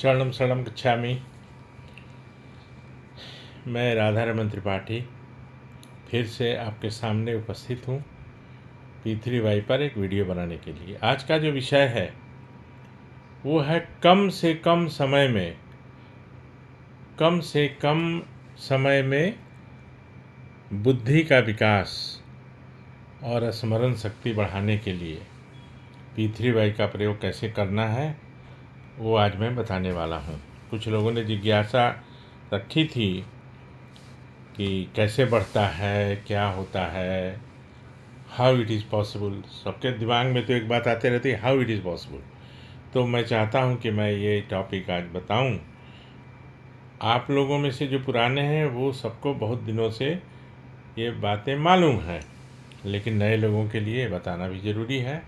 शरणं शरणं गच्छामि। मैं राधारमण त्रिपाठी फिर से आपके सामने उपस्थित हूँ P3Y पर एक वीडियो बनाने के लिए। आज का जो विषय है वो है कम से कम समय में बुद्धि का विकास और स्मरण शक्ति बढ़ाने के लिए P3Y का प्रयोग कैसे करना है वो आज मैं बताने वाला हूँ। कुछ लोगों ने जिज्ञासा रखी थी कि कैसे बढ़ता है, क्या होता है, हाउ इट इज़ पॉसिबल। सबके दिमाग में तो एक बात आते रहती है, हाउ इट इज़ पॉसिबल। तो मैं चाहता हूँ कि मैं ये टॉपिक आज बताऊँ। आप लोगों में से जो पुराने हैं वो सबको बहुत दिनों से ये बातें मालूम हैं, लेकिन नए लोगों के लिए बताना भी ज़रूरी है।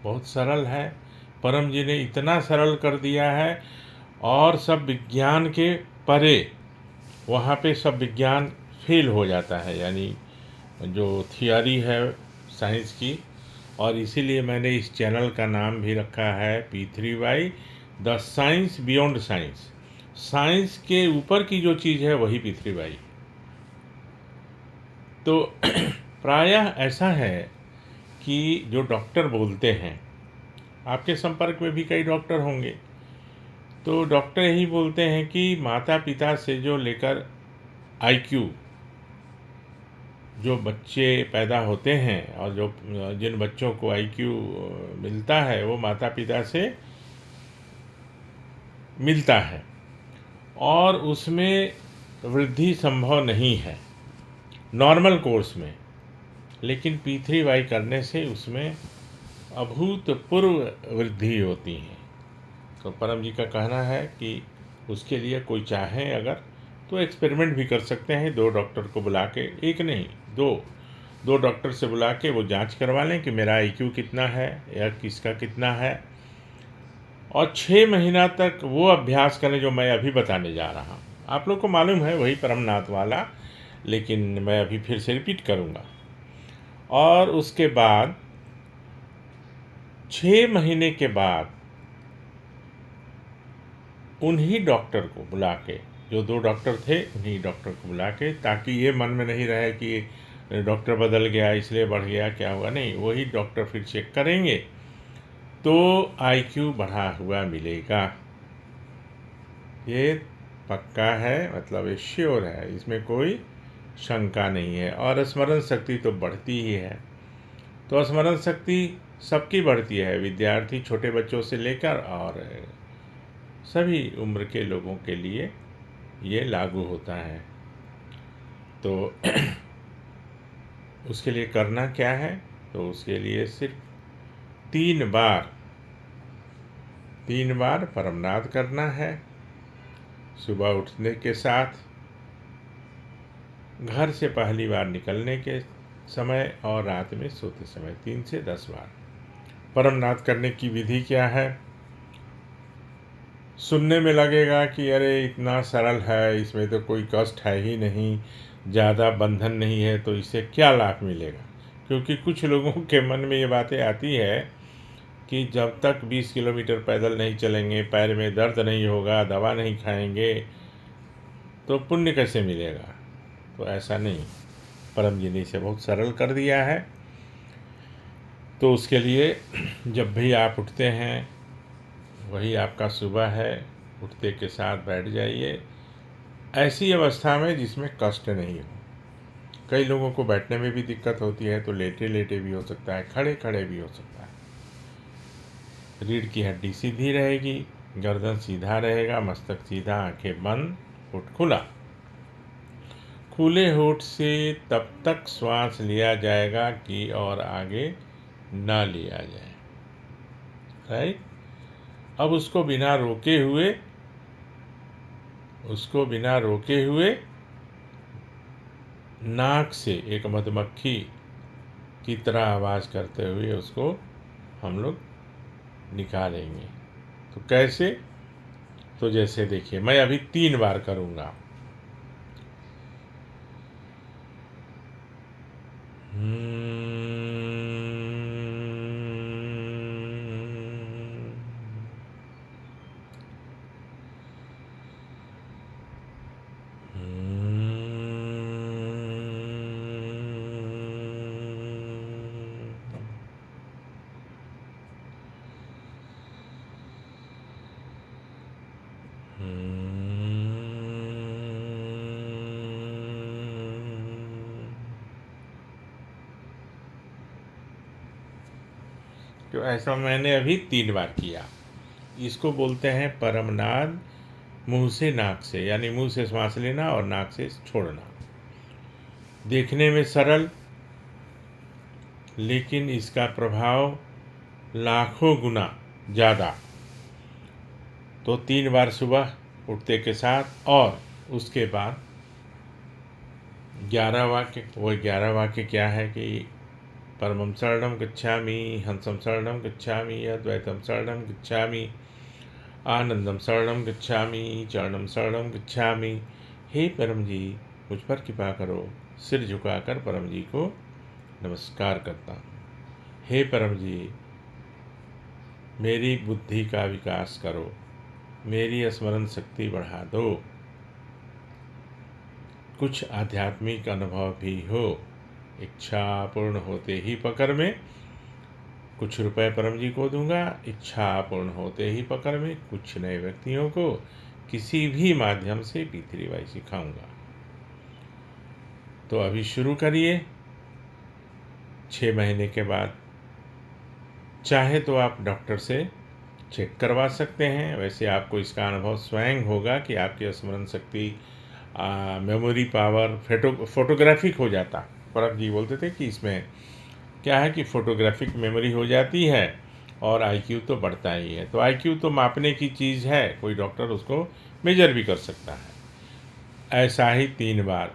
बहुत सरल है, परम जी ने इतना सरल कर दिया है और सब विज्ञान के परे वहाँ पे सब विज्ञान फेल हो जाता है, यानी जो थियोरी है साइंस की। और इसीलिए मैंने इस चैनल का नाम भी रखा है P3Y the science beyond science. Science के ऊपर की जो चीज़ है वही P3Y। तो प्रायः ऐसा है कि जो डॉक्टर बोलते हैं, आपके संपर्क में भी कई डॉक्टर होंगे, तो डॉक्टर यही बोलते हैं कि माता पिता से जो लेकर IQ, जो बच्चे पैदा होते हैं और जो जिन बच्चों को IQ मिलता है वो माता पिता से मिलता है और उसमें वृद्धि संभव नहीं है नॉर्मल कोर्स में, लेकिन P3Y करने से उसमें अभूतपूर्व वृद्धि होती है। तो परम जी का कहना है कि उसके लिए कोई चाहे अगर तो एक्सपेरिमेंट भी कर सकते हैं। 2 डॉक्टर को बुला के, एक नहीं, 2 डॉक्टर से बुला के वो जांच करवा लें कि मेरा IQ कितना है या किसका कितना है, और 6 महीना तक वो अभ्यास करें जो मैं अभी बताने जा रहा हूँ। आप लोग को मालूम है वही परमनाथ वाला, लेकिन मैं अभी फिर से रिपीट करूँगा। और उसके बाद 6 महीने के बाद उन्हीं डॉक्टर को बुला के, जो 2 डॉक्टर थे उन्हीं डॉक्टर को बुला के, ताकि ये मन में नहीं रहे कि डॉक्टर बदल गया इसलिए बढ़ गया, क्या हुआ, नहीं, वही डॉक्टर फिर चेक करेंगे तो IQ बढ़ा हुआ मिलेगा। ये पक्का है, मतलब ये श्योर है, इसमें कोई शंका नहीं है। और स्मरण शक्ति तो बढ़ती ही है। तो स्मरण शक्ति सबकी बढ़ती है, विद्यार्थी छोटे बच्चों से लेकर और सभी उम्र के लोगों के लिए ये लागू होता है। तो उसके लिए करना क्या है, तो उसके लिए सिर्फ 3 बार परमनाद करना है। सुबह उठने के साथ, घर से पहली बार निकलने के समय और रात में सोते समय 3 से 10 बार। परमनाद करने की विधि क्या है? सुनने में लगेगा कि अरे इतना सरल है, इसमें तो कोई कष्ट है ही नहीं, ज़्यादा बंधन नहीं है, तो इससे क्या लाभ मिलेगा। क्योंकि कुछ लोगों के मन में ये बातें आती है कि जब तक 20 किलोमीटर पैदल नहीं चलेंगे, पैर में दर्द नहीं होगा, दवा नहीं खाएंगे, तो पुण्य कैसे मिलेगा। तो ऐसा नहीं, परम जी ने इसे बहुत सरल कर दिया है। तो उसके लिए जब भी आप उठते हैं, वही आपका सुबह है, उठते के साथ बैठ जाइए ऐसी अवस्था में जिसमें कष्ट नहीं हो। कई लोगों को बैठने में भी दिक्कत होती है, तो लेटे लेटे भी हो सकता है, खड़े खड़े भी हो सकता है। रीढ़ की हड्डी सीधी रहेगी, गर्दन सीधा रहेगा, मस्तक सीधा, आंखें बंद, होठ खुला। खुले होठ से तब तक श्वास लिया जाएगा कि और आगे ना लिया जाए, राइट। अब उसको बिना रोके हुए नाक से एक मधुमक्खी की तरह आवाज़ करते हुए उसको हम लोग निकालेंगे। तो कैसे? तो जैसे देखिए, मैं अभी 3 बार करूँगा। तो ऐसा मैंने अभी 3 बार किया। इसको बोलते हैं परमनाद, मुंह से नाक से, यानी मुंह से श्वास लेना और नाक से छोड़ना। देखने में सरल, लेकिन इसका प्रभाव लाखों गुना ज़्यादा। तो 3 बार सुबह उठते के साथ, और उसके बाद 11 वाक्य। वो 11 वाक्य क्या है कि परमं शरणं गच्छामि, हंसं शरणं गच्छामि, अद्वैतं शरणं गच्छामि, आनंदम शरणं गच्छामि, चरणं शरणं गच्छामि। हे परम जी, मुझ पर कृपा करो। सिर झुकाकर परम जी को नमस्कार करता हूँ। हे परम जी, मेरी बुद्धि का विकास करो, मेरी स्मरण शक्ति बढ़ा दो, कुछ आध्यात्मिक अनुभव भी हो। इच्छा पूर्ण होते ही पकड़ में कुछ रुपए परम जी को दूंगा। इच्छा पूर्ण होते ही पकड़ में कुछ नए व्यक्तियों को किसी भी माध्यम से पीतृवाई सिखाऊंगा। तो अभी शुरू करिए। 6 महीने के बाद चाहे तो आप डॉक्टर से चेक करवा सकते हैं। वैसे आपको इसका अनुभव स्वयं होगा कि आपकी स्मरण शक्ति, मेमोरी पावर फोटोग्राफिक हो जाता। परम जी बोलते थे कि इसमें क्या है कि फोटोग्राफिक मेमोरी हो जाती है और आईक्यू तो बढ़ता ही है। तो आईक्यू तो मापने की चीज़ है, कोई डॉक्टर उसको मेजर भी कर सकता है। ऐसा ही 3 बार,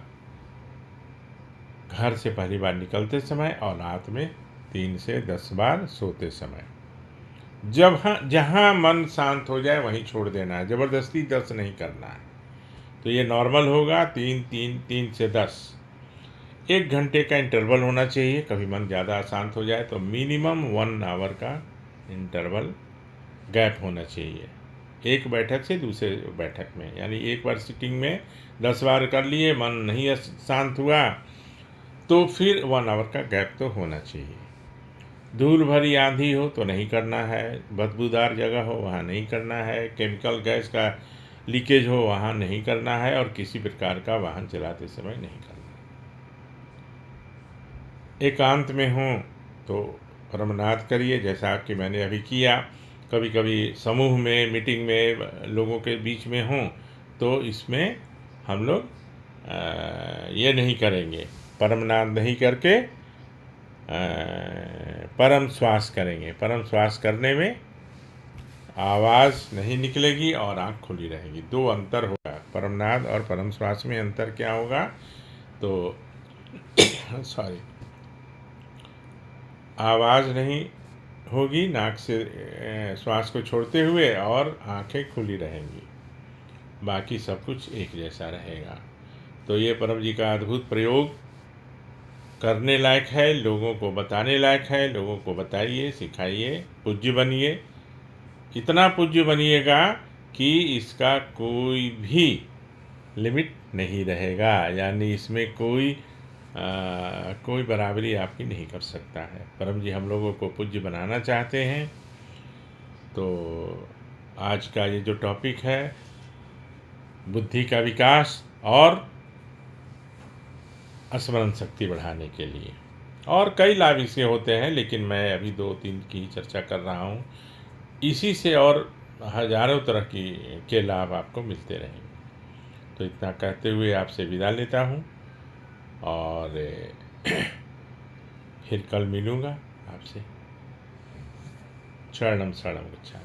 घर से पहली बार निकलते समय और रात में 3 से 10 बार सोते समय। जहाँ मन शांत हो जाए वहीं छोड़ देना है, ज़बरदस्ती 10 नहीं करना है। तो ये नॉर्मल होगा 3 से 10। 1 घंटे का इंटरवल होना चाहिए। कभी मन ज़्यादा शांत हो जाए तो मिनिमम 1 आवर का इंटरवल गैप होना चाहिए, एक बैठक से दूसरे बैठक में। यानी एक बार सिटिंग में 10 बार कर लिए, मन नहीं शांत हुआ तो फिर 1 आवर का गैप तो होना चाहिए। धूल भरी आंधी हो तो नहीं करना है, बदबूदार जगह हो वहाँ नहीं करना है, केमिकल गैस का लीकेज हो वहाँ नहीं करना है, और किसी प्रकार का वाहन चलाते समय नहीं करना। एकांत में हो तो परमनाद करिए, जैसा कि मैंने अभी किया। कभी कभी समूह में, मीटिंग में, लोगों के बीच में हों तो इसमें हम लोग ये नहीं करेंगे, परमनाद नहीं करके परम श्वास करेंगे। परम श्वास करने में आवाज़ नहीं निकलेगी और आँख खुली रहेगी। 2 अंतर होगा, परमनाद और परम श्वास में अंतर क्या होगा तो सॉरी, आवाज़ नहीं होगी नाक से श्वास को छोड़ते हुए, और आंखें खुली रहेंगी। बाकी सब कुछ एक जैसा रहेगा। तो ये परम जी का अद्भुत प्रयोग करने लायक है, लोगों को बताने लायक है। लोगों को बताइए, सिखाइए, पूज्य बनिए। इतना पूज्य बनिएगा कि इसका कोई भी लिमिट नहीं रहेगा, यानी इसमें कोई बराबरी आपकी नहीं कर सकता है। परम जी हम लोगों को पूज्य बनाना चाहते हैं। तो आज का ये जो टॉपिक है, बुद्धि का विकास और स्मरण शक्ति बढ़ाने के लिए, और कई लाभ इसके होते हैं, लेकिन मैं अभी 2-3 की चर्चा कर रहा हूँ। इसी से और हजारों तरह के लाभ आपको मिलते रहेंगे। तो इतना कहते हुए आपसे विदा लेता हूँ, और फिर कल मिलूँगा आपसे। शरणम शरणम गच्छामि।